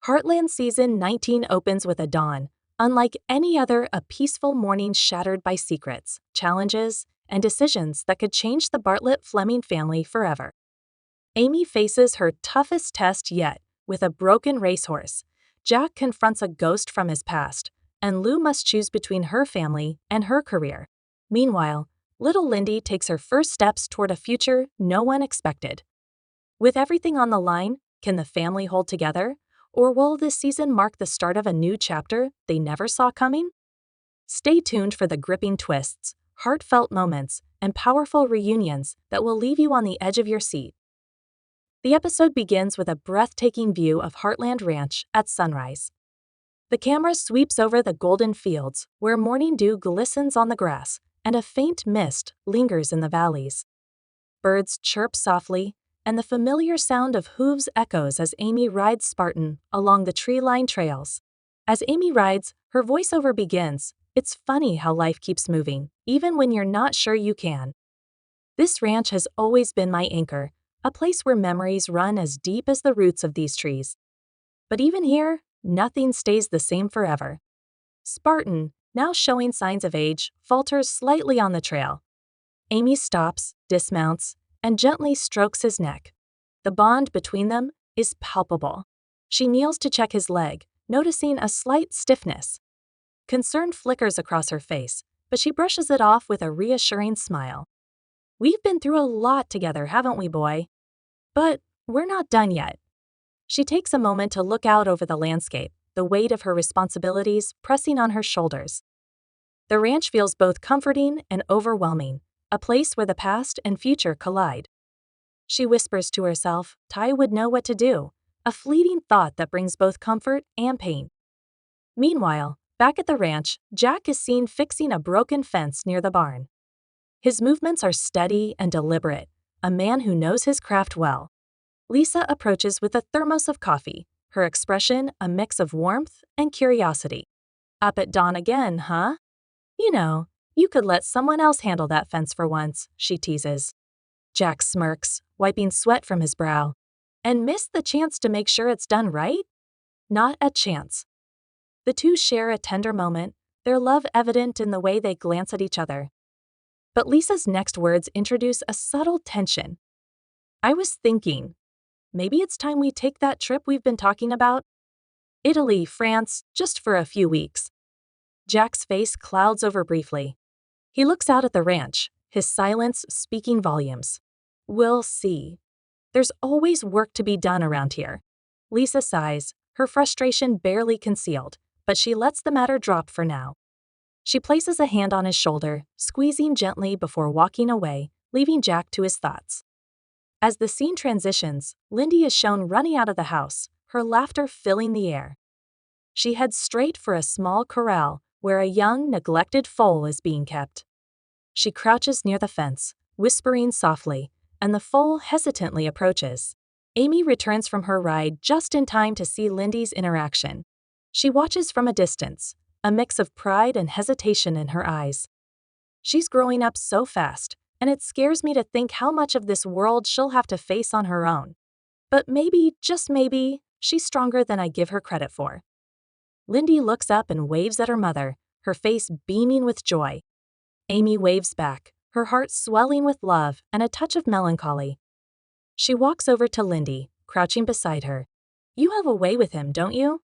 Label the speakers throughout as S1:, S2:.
S1: Heartland Season 19 opens with a dawn. Unlike any other, a peaceful morning shattered by secrets, challenges, and decisions that could change the Bartlett-Fleming family forever. Amy faces her toughest test yet, with a broken racehorse. Jack confronts a ghost from his past, and Lou must choose between her family and her career. Meanwhile, little Lyndy takes her first steps toward a future no one expected. With everything on the line, can the family hold together? Or will this season mark the start of a new chapter they never saw coming? Stay tuned for the gripping twists, heartfelt moments, and powerful reunions that will leave you on the edge of your seat. The episode begins with a breathtaking view of Heartland Ranch at sunrise. The camera sweeps over the golden fields, where morning dew glistens on the grass, and a faint mist lingers in the valleys. Birds chirp softly, and the familiar sound of hooves echoes as Amy rides Spartan along the tree-lined trails. As Amy rides, her voiceover begins. It's funny how life keeps moving, even when you're not sure you can. This ranch has always been my anchor, a place where memories run as deep as the roots of these trees. But even here, nothing stays the same forever. Spartan, now showing signs of age, falters slightly on the trail. Amy stops, dismounts, and gently strokes his neck. The bond between them is palpable. She kneels to check his leg, noticing a slight stiffness. Concern flickers across her face, but she brushes it off with a reassuring smile. We've been through a lot together, haven't we, boy? But we're not done yet. She takes a moment to look out over the landscape, the weight of her responsibilities pressing on her shoulders. The ranch feels both comforting and overwhelming, a place where the past and future collide. She whispers to herself, Ty would know what to do, a fleeting thought that brings both comfort and pain. Meanwhile, back at the ranch, Jack is seen fixing a broken fence near the barn. His movements are steady and deliberate, a man who knows his craft well. Lisa approaches with a thermos of coffee, her expression a mix of warmth and curiosity. Up at dawn again, huh? You know, you could let someone else handle that fence for once, she teases. Jack smirks, wiping sweat from his brow. And missed the chance to make sure it's done right? Not a chance. The two share a tender moment, their love evident in the way they glance at each other. But Lisa's next words introduce a subtle tension. I was thinking, maybe it's time we take that trip we've been talking about? Italy, France, just for a few weeks. Jack's face clouds over briefly. He looks out at the ranch, his silence speaking volumes. We'll see. There's always work to be done around here. Lisa sighs, her frustration barely concealed, but she lets the matter drop for now. She places a hand on his shoulder, squeezing gently before walking away, leaving Jack to his thoughts. As the scene transitions, Lyndy is shown running out of the house, her laughter filling the air. She heads straight for a small corral where a young, neglected foal is being kept. She crouches near the fence, whispering softly, and the foal hesitantly approaches. Amy returns from her ride just in time to see Lyndy's interaction. She watches from a distance, a mix of pride and hesitation in her eyes. She's growing up so fast, and it scares me to think how much of this world she'll have to face on her own. But maybe, just maybe, she's stronger than I give her credit for. Lyndy looks up and waves at her mother, her face beaming with joy. Amy waves back, her heart swelling with love and a touch of melancholy. She walks over to Lyndy, crouching beside her. You have a way with him, don't you?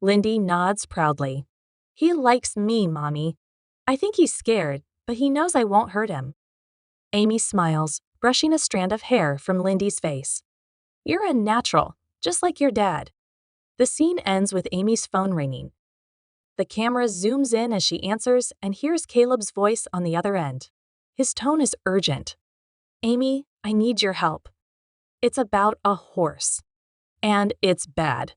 S1: Lyndy nods proudly. He likes me, Mommy. I think he's scared, but he knows I won't hurt him. Amy smiles, brushing a strand of hair from Lyndy's face. You're a natural, just like your dad. The scene ends with Amy's phone ringing. The camera zooms in as she answers and hears Caleb's voice on the other end. His tone is urgent. Amy, I need your help. It's about a horse. And it's bad.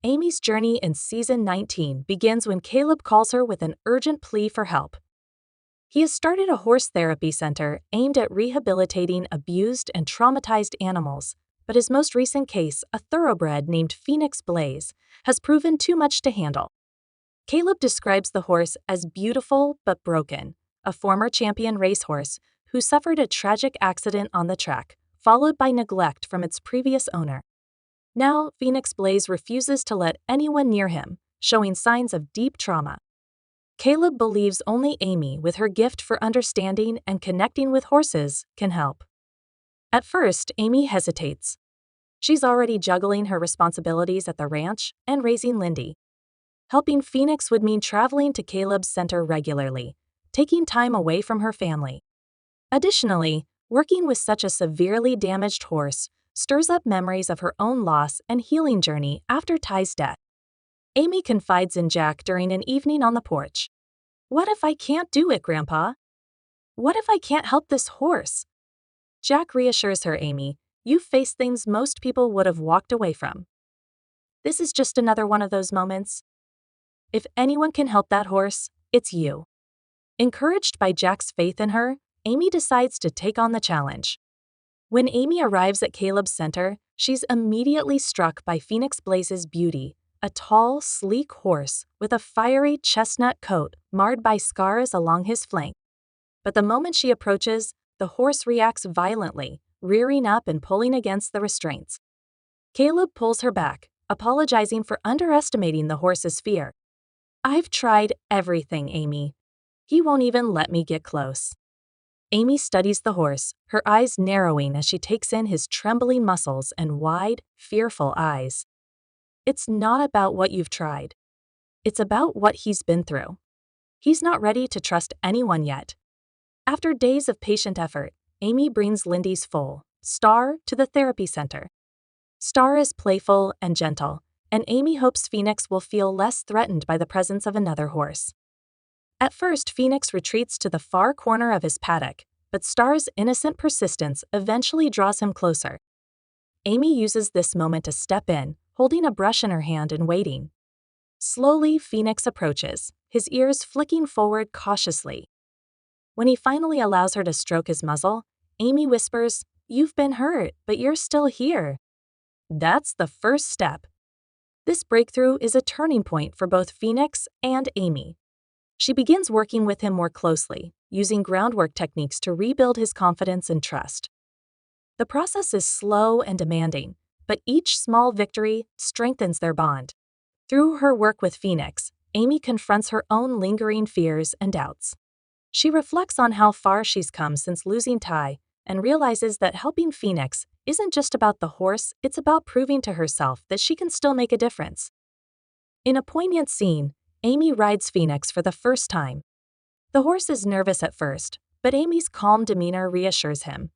S1: Amy's journey in Season 19 begins when Caleb calls her with an urgent plea for help. He has started a horse therapy center aimed at rehabilitating abused and traumatized animals, but his most recent case, a thoroughbred named Phoenix Blaze, has proven too much to handle. Caleb describes the horse as beautiful but broken, a former champion racehorse who suffered a tragic accident on the track, followed by neglect from its previous owner. Now, Phoenix Blaze refuses to let anyone near him, showing signs of deep trauma. Caleb believes only Amy, with her gift for understanding and connecting with horses, can help. At first, Amy hesitates. She's already juggling her responsibilities at the ranch and raising Lyndy. Helping Phoenix would mean traveling to Caleb's center regularly, taking time away from her family. Additionally, working with such a severely damaged horse stirs up memories of her own loss and healing journey after Ty's death. Amy confides in Jack during an evening on the porch. "What if I can't do it, Grandpa? What if I can't help this horse?" Jack reassures her, "Amy, you've faced things most people would have walked away from. This is just another one of those moments. If anyone can help that horse, it's you." Encouraged by Jack's faith in her, Amy decides to take on the challenge. When Amy arrives at Caleb's center, she's immediately struck by Phoenix Blaze's beauty, a tall, sleek horse with a fiery chestnut coat marred by scars along his flank. But the moment she approaches, the horse reacts violently, rearing up and pulling against the restraints. Caleb pulls her back, apologizing for underestimating the horse's fear. "I've tried everything, Amy. He won't even let me get close." Amy studies the horse, her eyes narrowing as she takes in his trembling muscles and wide, fearful eyes. It's not about what you've tried. It's about what he's been through. He's not ready to trust anyone yet. After days of patient effort, Amy brings Lyndy's foal, Star, to the therapy center. Star is playful and gentle, and Amy hopes Phoenix will feel less threatened by the presence of another horse. At first, Phoenix retreats to the far corner of his paddock, but Star's innocent persistence eventually draws him closer. Amy uses this moment to step in, holding a brush in her hand and waiting. Slowly, Phoenix approaches, his ears flicking forward cautiously. When he finally allows her to stroke his muzzle, Amy whispers, "You've been hurt, but you're still here." That's the first step. This breakthrough is a turning point for both Phoenix and Amy. She begins working with him more closely, using groundwork techniques to rebuild his confidence and trust. The process is slow and demanding, but each small victory strengthens their bond. Through her work with Phoenix, Amy confronts her own lingering fears and doubts. She reflects on how far she's come since losing Ty and realizes that helping Phoenix isn't just about the horse, it's about proving to herself that she can still make a difference. In a poignant scene, Amy rides Phoenix for the first time. The horse is nervous at first, but Amy's calm demeanor reassures him.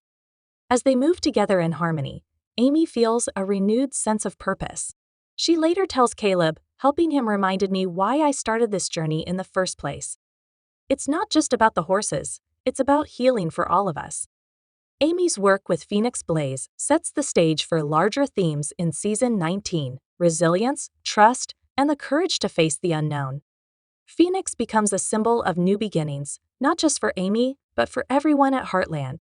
S1: As they move together in harmony, Amy feels a renewed sense of purpose. She later tells Caleb, "Helping him reminded me why I started this journey in the first place. It's not just about the horses, it's about healing for all of us." Amy's work with Phoenix Blaze sets the stage for larger themes in Season 19, resilience, trust, and the courage to face the unknown. Phoenix becomes a symbol of new beginnings, not just for Amy, but for everyone at Heartland.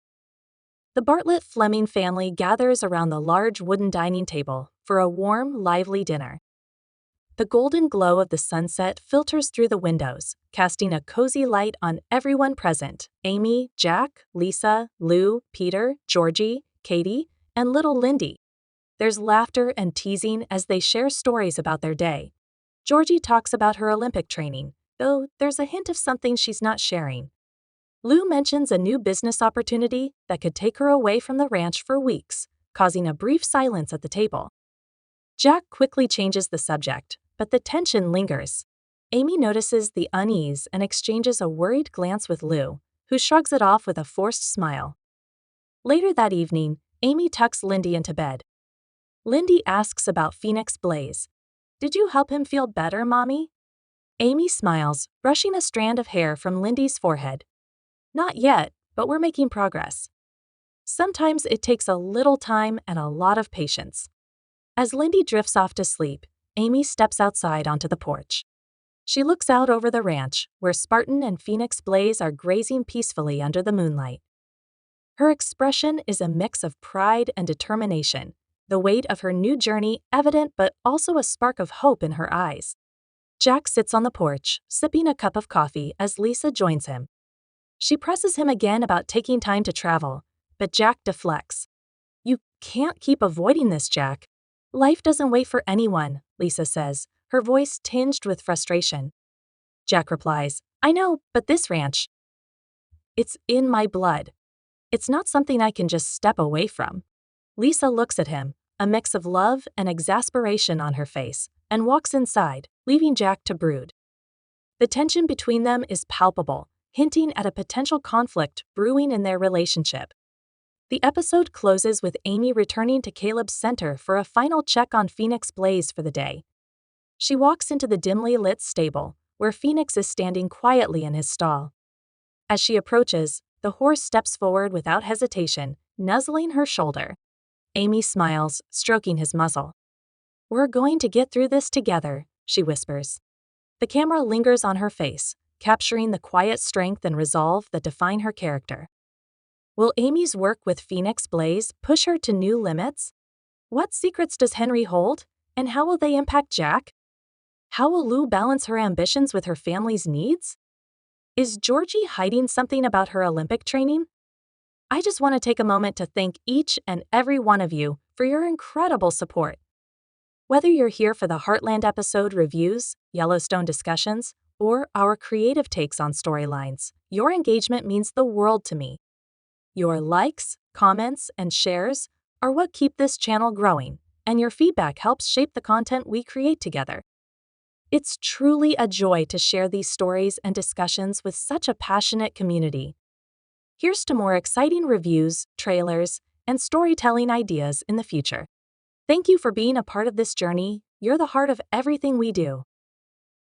S1: The Bartlett-Fleming family gathers around the large wooden dining table for a warm, lively dinner. The golden glow of the sunset filters through the windows, casting a cozy light on everyone present: Amy, Jack, Lisa, Lou, Peter, Georgie, Katie, and little Lyndy. There's laughter and teasing as they share stories about their day. Georgie talks about her Olympic training, though there's a hint of something she's not sharing. Lou mentions a new business opportunity that could take her away from the ranch for weeks, causing a brief silence at the table. Jack quickly changes the subject, but the tension lingers. Amy notices the unease and exchanges a worried glance with Lou, who shrugs it off with a forced smile. Later that evening, Amy tucks Lyndy into bed. Lyndy asks about Phoenix Blaze. "Did you help him feel better, Mommy?" Amy smiles, brushing a strand of hair from Lyndy's forehead. "Not yet, but we're making progress." Sometimes it takes a little time and a lot of patience. As Lyndy drifts off to sleep, Amy steps outside onto the porch. She looks out over the ranch, where Spartan and Phoenix Blaze are grazing peacefully under the moonlight. Her expression is a mix of pride and determination, the weight of her new journey evident but also a spark of hope in her eyes. Jack sits on the porch, sipping a cup of coffee as Lisa joins him. She presses him again about taking time to travel, but Jack deflects. "You can't keep avoiding this, Jack. Life doesn't wait for anyone, Lisa says, her voice tinged with frustration. Jack replies, I know, but this ranch. It's in my blood. It's not something I can just step away from. Lisa looks at him, a mix of love and exasperation on her face, and walks inside, leaving Jack to brood. The tension between them is palpable, hinting at a potential conflict brewing in their relationship. The episode closes with Amy returning to Caleb's center for a final check on Phoenix Blaze for the day. She walks into the dimly lit stable, where Phoenix is standing quietly in his stall. As she approaches, the horse steps forward without hesitation, nuzzling her shoulder. Amy smiles, stroking his muzzle. We're going to get through this together, she whispers. The camera lingers on her face, capturing the quiet strength and resolve that define her character. Will Amy's work with Phoenix Blaze push her to new limits? What secrets does Henry hold, and how will they impact Jack? How will Lou balance her ambitions with her family's needs? Is Georgie hiding something about her Olympic training? I just want to take a moment to thank each and every one of you for your incredible support. Whether you're here for the Heartland episode reviews, Yellowstone discussions, or our creative takes on storylines, your engagement means the world to me. Your likes, comments, and shares are what keep this channel growing, and your feedback helps shape the content we create together. It's truly a joy to share these stories and discussions with such a passionate community. Here's to more exciting reviews, trailers, and storytelling ideas in the future. Thank you for being a part of this journey. You're the heart of everything we do.